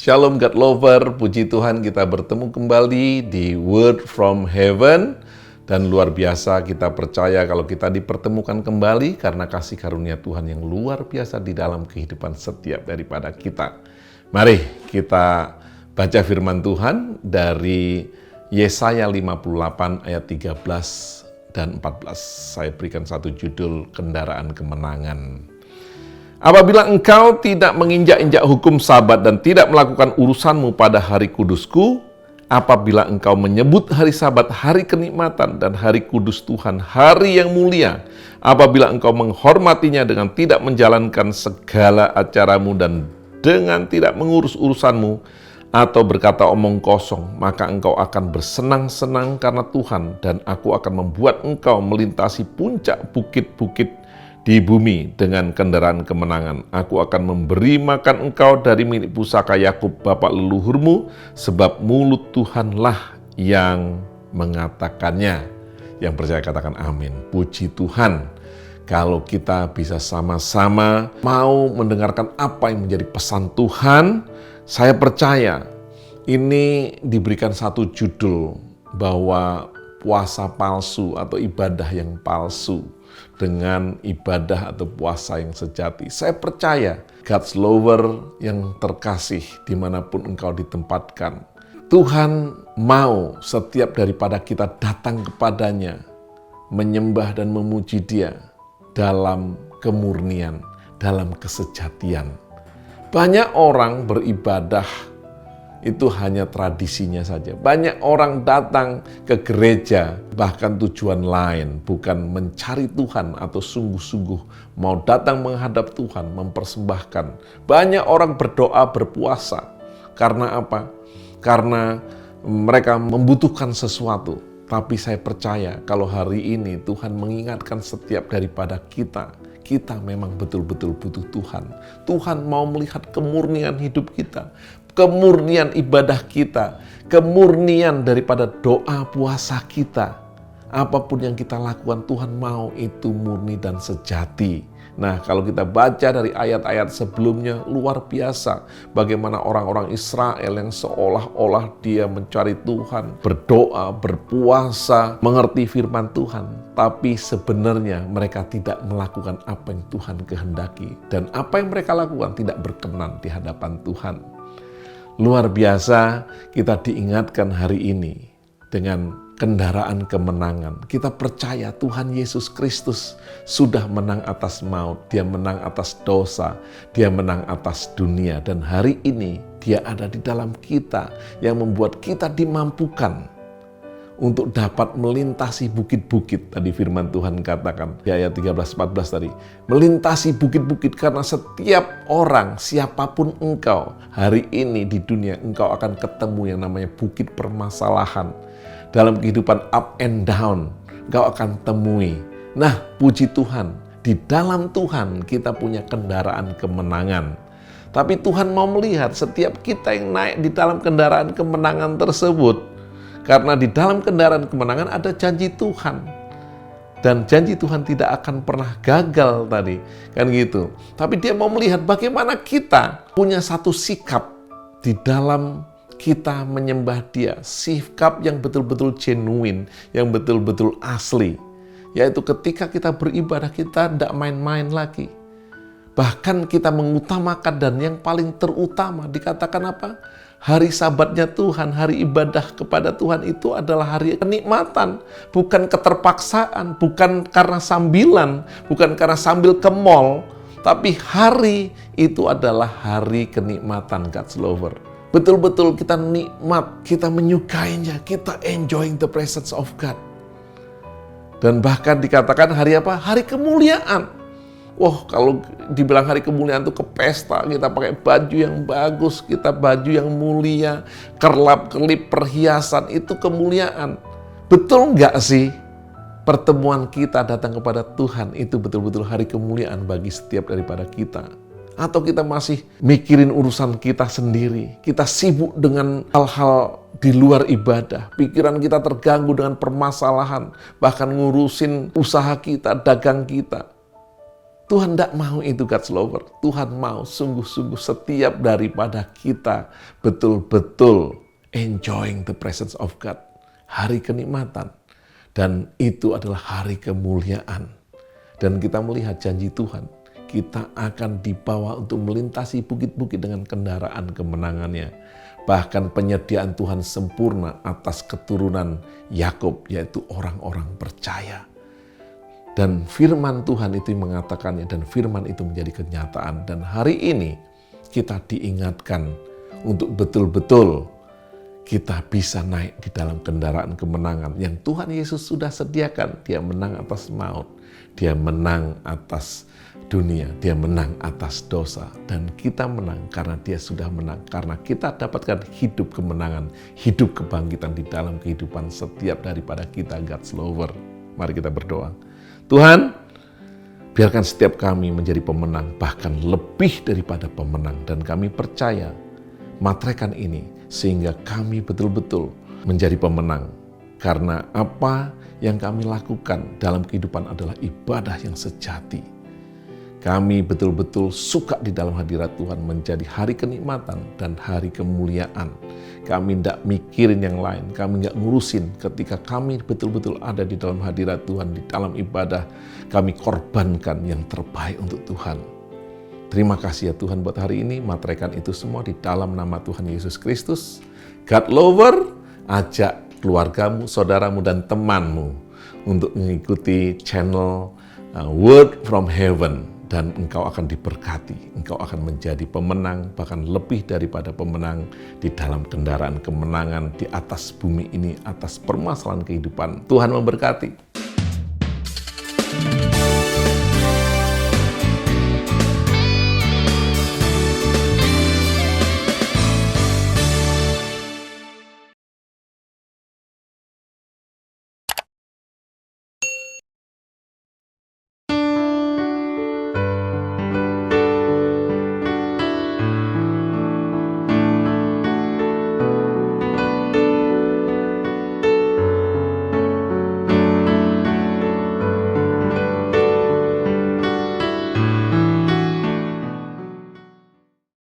Shalom God Lover, puji Tuhan kita bertemu kembali di Word from Heaven. Dan luar biasa kita percaya kalau kita dipertemukan kembali karena kasih karunia Tuhan yang luar biasa di dalam kehidupan setiap daripada kita. Mari kita baca firman Tuhan dari Yesaya 58 ayat 13 dan 14. Saya berikan satu judul, kendaraan kemenangan. Apabila engkau tidak menginjak-injak hukum Sabat dan tidak melakukan urusanmu pada hari kudusku, apabila engkau menyebut hari Sabat hari kenikmatan dan hari kudus Tuhan hari yang mulia, apabila engkau menghormatinya dengan tidak menjalankan segala acaramu dan dengan tidak mengurus urusanmu, atau berkata omong kosong, maka engkau akan bersenang-senang karena Tuhan, dan aku akan membuat engkau melintasi puncak bukit-bukit di bumi dengan kendaraan kemenangan. Aku akan memberi makan engkau dari milik pusaka Yakub bapak leluhurmu, sebab mulut Tuhanlah yang mengatakannya. Yang percaya katakan amin. Puji Tuhan, kalau kita bisa sama-sama mau mendengarkan apa yang menjadi pesan Tuhan. Saya percaya ini diberikan satu judul bahwa puasa palsu atau ibadah yang palsu dengan ibadah atau puasa yang sejati. Saya percaya God's lover yang terkasih dimanapun engkau ditempatkan, Tuhan mau setiap daripada kita datang kepadanya, menyembah dan memuji Dia dalam kemurnian, dalam kesejatian. Banyak orang beribadah itu hanya tradisinya saja. Banyak orang datang ke gereja bahkan tujuan lain, bukan mencari Tuhan atau sungguh-sungguh mau datang menghadap Tuhan, mempersembahkan. Banyak orang berdoa, berpuasa. Karena apa? Karena mereka membutuhkan sesuatu. Tapi saya percaya kalau hari ini Tuhan mengingatkan setiap daripada kita memang betul-betul butuh Tuhan. Tuhan mau melihat kemurnian hidup kita, kemurnian ibadah kita, kemurnian daripada doa puasa kita. Apapun yang kita lakukan, Tuhan mau itu murni dan sejati. Nah, kalau kita baca dari ayat-ayat sebelumnya, luar biasa bagaimana orang-orang Israel yang seolah-olah dia mencari Tuhan, berdoa, berpuasa, mengerti firman Tuhan. Tapi sebenarnya mereka tidak melakukan apa yang Tuhan kehendaki. Dan apa yang mereka lakukan tidak berkenan di hadapan Tuhan. Luar biasa kita diingatkan hari ini dengan kendaraan kemenangan. Kita percaya Tuhan Yesus Kristus sudah menang atas maut, Dia menang atas dosa, Dia menang atas dunia. Dan hari ini Dia ada di dalam kita yang membuat kita dimampukan untuk dapat melintasi bukit-bukit. Tadi firman Tuhan katakan di ayat 13-14 tadi, melintasi bukit-bukit, karena setiap orang, siapapun engkau, hari ini di dunia engkau akan ketemu yang namanya bukit permasalahan. Dalam kehidupan up and down, engkau akan temui. Nah, puji Tuhan, di dalam Tuhan kita punya kendaraan kemenangan. Tapi Tuhan mau melihat setiap kita yang naik di dalam kendaraan kemenangan tersebut. Karena di dalam kendaraan kemenangan ada janji Tuhan. Dan janji Tuhan tidak akan pernah gagal tadi. Kan gitu. Tapi Dia mau melihat bagaimana kita punya satu sikap di dalam kita menyembah Dia. Sikap yang betul-betul genuine, yang betul-betul asli. Yaitu ketika kita beribadah, kita tidak main-main lagi. Bahkan kita mengutamakan, dan yang paling terutama dikatakan apa? Hari Sabatnya Tuhan, hari ibadah kepada Tuhan itu adalah hari kenikmatan. Bukan keterpaksaan, bukan karena sambilan, bukan karena sambil ke mall. Tapi hari itu adalah hari kenikmatan God's lover. Betul-betul kita nikmat, kita menyukainya, kita enjoying the presence of God. Dan bahkan dikatakan hari apa? Hari kemuliaan. Wah, kalau dibilang hari kemuliaan itu ke pesta, kita pakai baju yang bagus, kita baju yang mulia, kerlap-kerlip perhiasan, itu kemuliaan. Betul nggak sih? Pertemuan kita datang kepada Tuhan itu betul-betul hari kemuliaan bagi setiap daripada kita. Atau kita masih mikirin urusan kita sendiri, kita sibuk dengan hal-hal di luar ibadah, pikiran kita terganggu dengan permasalahan, bahkan ngurusin usaha kita, dagang kita. Tuhan tidak mau itu God's lover. Tuhan mau sungguh-sungguh setiap daripada kita betul-betul enjoying the presence of God. Hari kenikmatan. Dan itu adalah hari kemuliaan. Dan kita melihat janji Tuhan. Kita akan dibawa untuk melintasi bukit-bukit dengan kendaraan kemenangannya. Bahkan penyediaan Tuhan sempurna atas keturunan Yakub, yaitu orang-orang percaya. Dan firman Tuhan itu mengatakannya, dan firman itu menjadi kenyataan. Dan hari ini kita diingatkan untuk betul-betul kita bisa naik di dalam kendaraan kemenangan yang Tuhan Yesus sudah sediakan. Dia menang atas maut, dia menang atas dunia, dia menang atas dosa. Dan kita menang karena dia sudah menang. Karena kita dapatkan hidup kemenangan, hidup kebangkitan di dalam kehidupan setiap daripada kita God's lover. Mari kita berdoa. Tuhan, biarkan setiap kami menjadi pemenang, bahkan lebih daripada pemenang. Dan kami percaya, materaikan ini, sehingga kami betul-betul menjadi pemenang. Karena apa yang kami lakukan dalam kehidupan adalah ibadah yang sejati. Kami betul-betul suka di dalam hadirat Tuhan menjadi hari kenikmatan dan hari kemuliaan. Kami tidak mikirin yang lain, kami nggak ngurusin ketika kami betul-betul ada di dalam hadirat Tuhan, di dalam ibadah, kami korbankan yang terbaik untuk Tuhan. Terima kasih ya Tuhan buat hari ini, materaikan itu semua di dalam nama Tuhan Yesus Kristus. God lover, ajak keluargamu, saudaramu, dan temanmu untuk mengikuti channel Word from Heaven. Dan engkau akan diberkati, engkau akan menjadi pemenang, bahkan lebih daripada pemenang di dalam kendaraan kemenangan di atas bumi ini, atas permasalahan kehidupan. Tuhan memberkati.